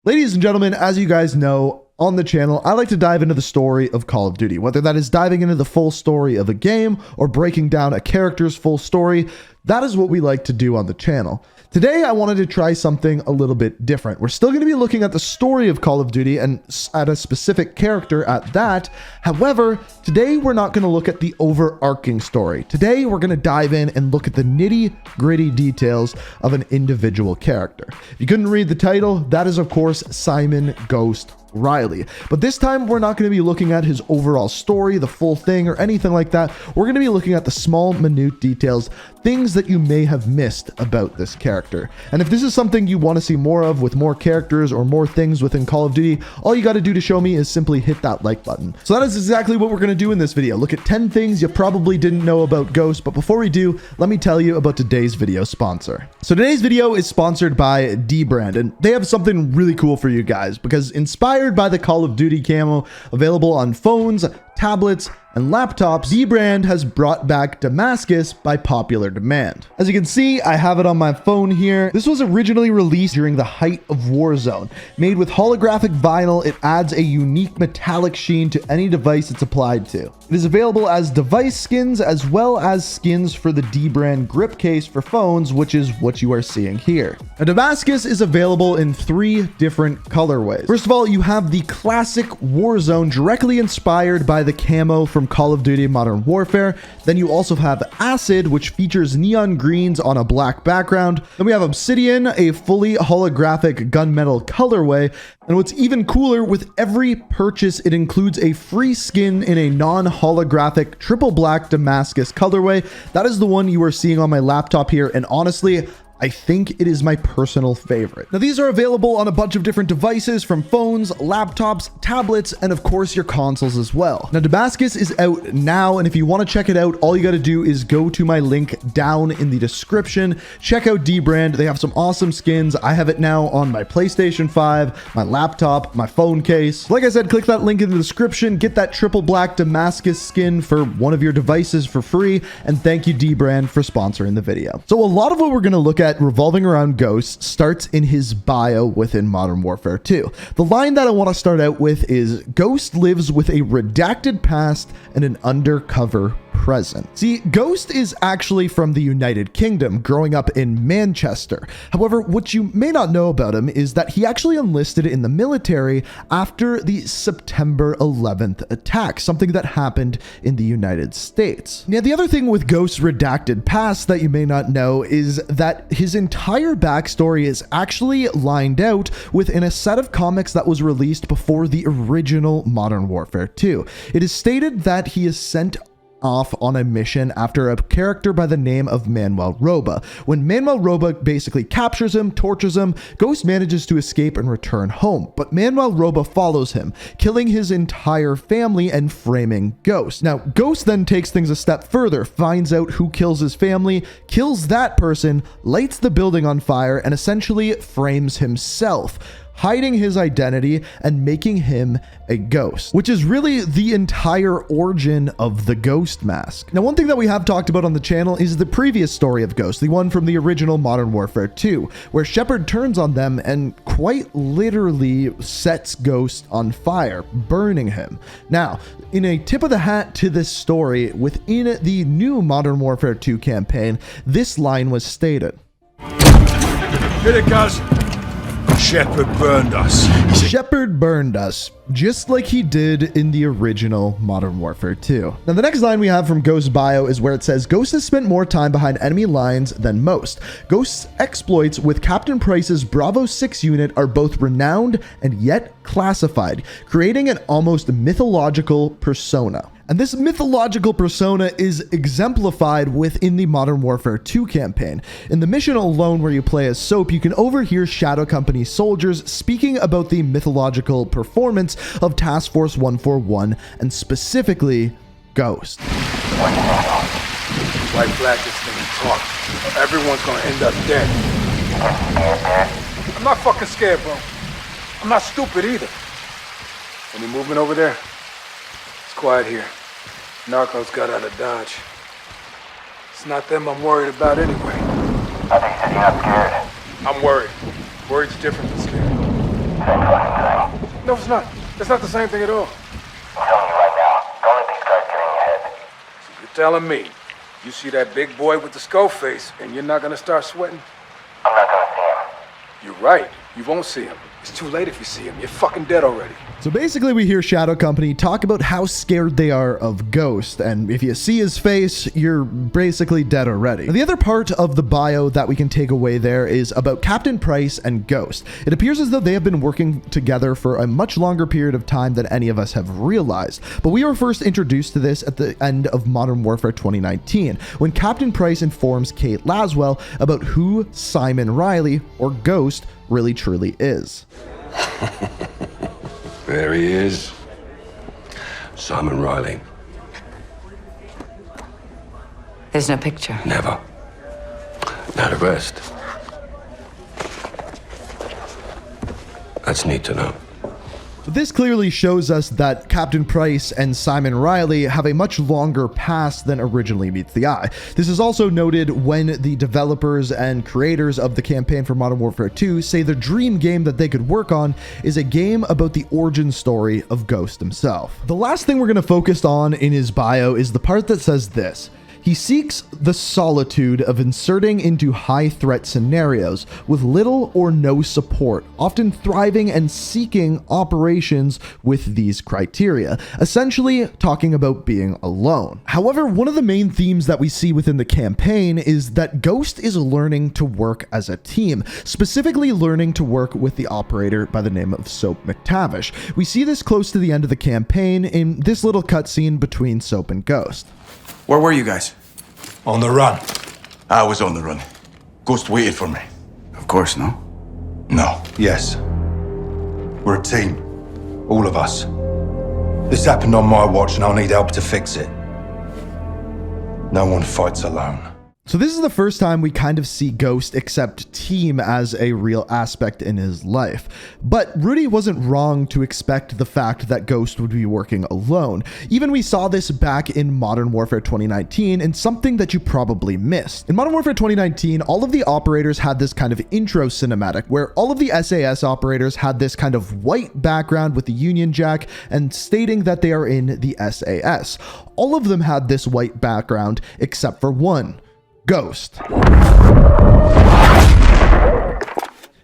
Ladies and gentlemen, as you guys know, on the channel, I like to dive into the story of Call of Duty, whether that is diving into the full story of a game or breaking down a character's full story. That is what we like to do on the channel. Today, I wanted to try something a little bit different. We're still going to be looking at the story of Call of Duty and at a specific character at that. However, today we're not going to look at the overarching story. Today, we're going to dive in and look at the nitty-gritty details of an individual character. If you couldn't read the title, that is, of course, Simon Ghost Riley. But this time, we're not going to be looking at his overall story, the full thing, or anything like that. We're going to be looking at the small, minute details, things that you may have missed about this character. And if this is something you want to see more of with more characters or more things within Call of Duty, all you got to do to show me is simply hit that like button. So that is exactly what we're going to do in this video. Look at 10 things you probably didn't know about Ghost. But before we do, let me tell you about today's video sponsor. So today's video is sponsored by dbrand, and they have something really cool for you guys because inspired by the Call of Duty camo available on phones, tablets, and laptops, dbrand has brought back Damascus by popular demand. As you can see, I have it on my phone here. This was originally released during the height of Warzone. Made with holographic vinyl, it adds a unique metallic sheen to any device it's applied to. It is available as device skins as well as skins for the dbrand grip case for phones, which is what you are seeing here. Now, Damascus is available in 3 different colorways. First of all, you have the classic Warzone directly inspired by the camo from Call of Duty Modern Warfare. Then you also have Acid, which features neon greens on a black background. Then we have Obsidian, a fully holographic gunmetal colorway. And what's even cooler, with every purchase, it includes a free skin in a non-holographic triple black Damascus colorway. That is the one you are seeing on my laptop here. And honestly, I think it is my personal favorite. Now, these are available on a bunch of different devices, from phones, laptops, tablets, and of course your consoles as well. Now, Damascus is out now, and if you want to check it out, all you got to do is go to my link down in the description. Check out dbrand. They have some awesome skins. I have it now on my PlayStation 5, my laptop, my phone case. Like I said, click that link in the description, get that triple black Damascus skin for one of your devices for free, and thank you dbrand for sponsoring the video. So a lot of what we're going to look at revolving around Ghost starts in his bio within Modern Warfare 2. The line that I want to start out with is, Ghost lives with a redacted past and an undercover present. See, Ghost is actually from the United Kingdom, growing up in Manchester. However, what you may not know about him is that he actually enlisted in the military after the September 11th attack, something that happened in the United States. Now, the other thing with Ghost's redacted past that you may not know is that his entire backstory is actually lined out within a set of comics that was released before the original Modern Warfare 2. It is stated that he is sent off on a mission after a character by the name of Manuel Roba. When Manuel Roba basically captures him, tortures him, Ghost manages to escape and return home, but Manuel Roba follows him, killing his entire family and framing Ghost. Now, Ghost then takes things a step further, finds out who kills his family, kills that person, lights the building on fire, and essentially frames himself, hiding his identity and making him a ghost, which is really the entire origin of the Ghost mask. Now, one thing that we have talked about on the channel is the previous story of Ghost, the one from the original Modern Warfare 2, where Shepard turns on them and quite literally sets Ghost on fire, burning him. Now, in a tip of the hat to this story, within the new Modern Warfare 2 campaign, this line was stated. Hit it, guys. Shepard burned us. Shepard burned us, just like he did in the original Modern Warfare 2. Now, the next line we have from Ghost's bio is where it says, Ghost has spent more time behind enemy lines than most. Ghost's exploits with Captain Price's Bravo 6 unit are both renowned and yet classified, creating an almost mythological persona. And this mythological persona is exemplified within the Modern Warfare 2 campaign. In the mission alone where you play as Soap, you can overhear Shadow Company soldiers speaking about the mythological performance of Task Force 141, and specifically Ghost. White flag this thing and talk. Everyone's gonna end up dead. I'm not fucking scared, bro. I'm not stupid either. Any movement over there? It's quiet here. Narcos got out of Dodge. It's not them I'm worried about anyway. I think you said you're not scared. I'm worried. Worried's different than scared. same fucking thing. No, it's not. It's not the same thing at all. I'm telling you right now, don't let these guys get in your head. So you're telling me you see that big boy with the skull face and you're not gonna start sweating? I'm not gonna see him. You're right. You won't see him. It's too late if you see him. You're fucking dead already. So basically we hear Shadow Company talk about how scared they are of Ghost, and if you see his face, you're basically dead already. Now, the other part of the bio that we can take away there is about Captain Price and Ghost. It appears as though they have been working together for a much longer period of time than any of us have realized, but we were first introduced to this at the end of Modern Warfare 2019, when Captain Price informs Kate Laswell about who Simon Riley, or Ghost, really truly is. There he is. Simon Riley. There's no picture. Never. Now the rest. That's neat to know. This clearly shows us that Captain Price and Simon Riley have a much longer past than originally meets the eye. This is also noted when the developers and creators of the campaign for Modern Warfare 2 say the dream game that they could work on is a game about the origin story of Ghost himself. The last thing we're going to focus on in his bio is the part that says this: he seeks the solitude of inserting into high-threat scenarios with little or no support, often thriving and seeking operations with these criteria, essentially talking about being alone. However, one of the main themes that we see within the campaign is that Ghost is learning to work as a team, specifically learning to work with the operator by the name of Soap McTavish. We see this close to the end of the campaign in this little cutscene between Soap and Ghost. Where were you guys? On the run. I was on the run. Ghost waited for me. Of course, no? No. Yes. We're a team. All of us. This happened on my watch and I'll need help to fix it. No one fights alone. So this is the first time we kind of see Ghost accept team as a real aspect in his life. But Rudy wasn't wrong to expect the fact that Ghost would be working alone. Even we saw this back in Modern Warfare 2019, and something that you probably missed. In Modern Warfare 2019, all of the operators had this kind of intro cinematic where all of the SAS operators had this kind of white background with the Union Jack and stating that they are in the SAS. All of them had this white background except for one. Ghost.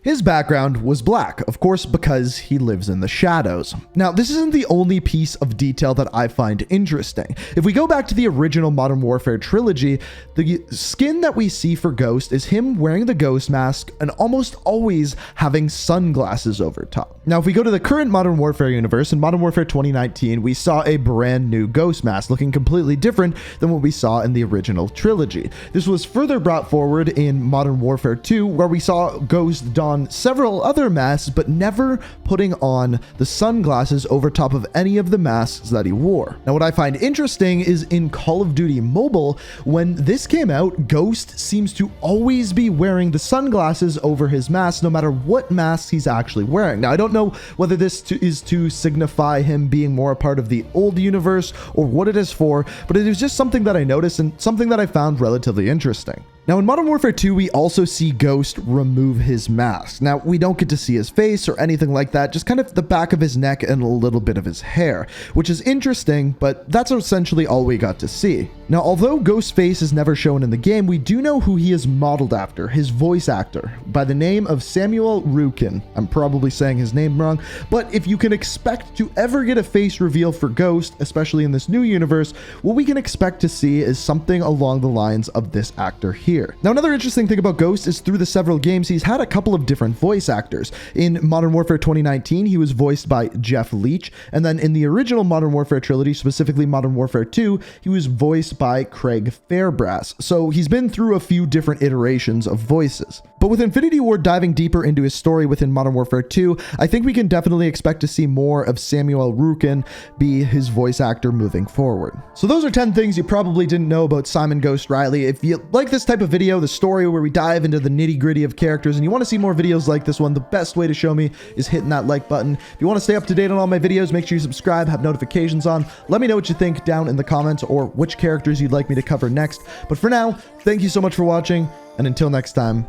His background was black, of course, because he lives in the shadows. Now, this isn't the only piece of detail that I find interesting. If we go back to the original Modern Warfare trilogy, the skin that we see for Ghost is him wearing the Ghost mask and almost always having sunglasses over top. Now, if we go to the current Modern Warfare universe, in Modern Warfare 2019, we saw a brand new Ghost mask looking completely different than what we saw in the original trilogy. This was further brought forward in Modern Warfare 2, where we saw Ghost don several other masks, but never putting on the sunglasses over top of any of the masks that he wore. Now, what I find interesting is in Call of Duty Mobile, when this came out, Ghost seems to always be wearing the sunglasses over his mask, no matter what masks he's actually wearing. Now, I don't know whether this is to signify him being more a part of the old universe or what it is for, but it is just something that I noticed and something that I found relatively interesting. Now, in Modern Warfare 2, we also see Ghost remove his mask. Now, we don't get to see his face or anything like that, just kind of the back of his neck and a little bit of his hair, which is interesting, but that's essentially all we got to see. Now, although Ghost's face is never shown in the game, we do know who he is modeled after, his voice actor, by the name of Samuel Rukin. I'm probably saying his name wrong, but if you can expect to ever get a face reveal for Ghost, especially in this new universe, what we can expect to see is something along the lines of this actor here. Now, another interesting thing about Ghost is through the several games, he's had a couple of different voice actors. In Modern Warfare 2019, he was voiced by Jeff Leach, and then in the original Modern Warfare trilogy, specifically Modern Warfare 2, he was voiced by Craig Fairbrass. So he's been through a few different iterations of voices. But with Infinity Ward diving deeper into his story within Modern Warfare 2, I think we can definitely expect to see more of Samuel Rukin be his voice actor moving forward. So those are 10 things you probably didn't know about Simon Ghost Riley. If you like this type of video, the story where we dive into the nitty-gritty of characters, and you want to see more videos like this one, the best way to show me is hitting that like button. If you want to stay up to date on all my videos, make sure you subscribe, have notifications on. Let me know what you think down in the comments or which characters you'd like me to cover next. But for now, thank you so much for watching, and until next time,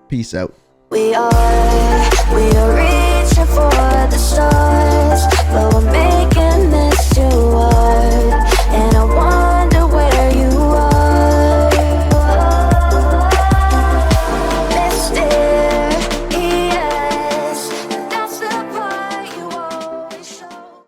peace out. We are searching for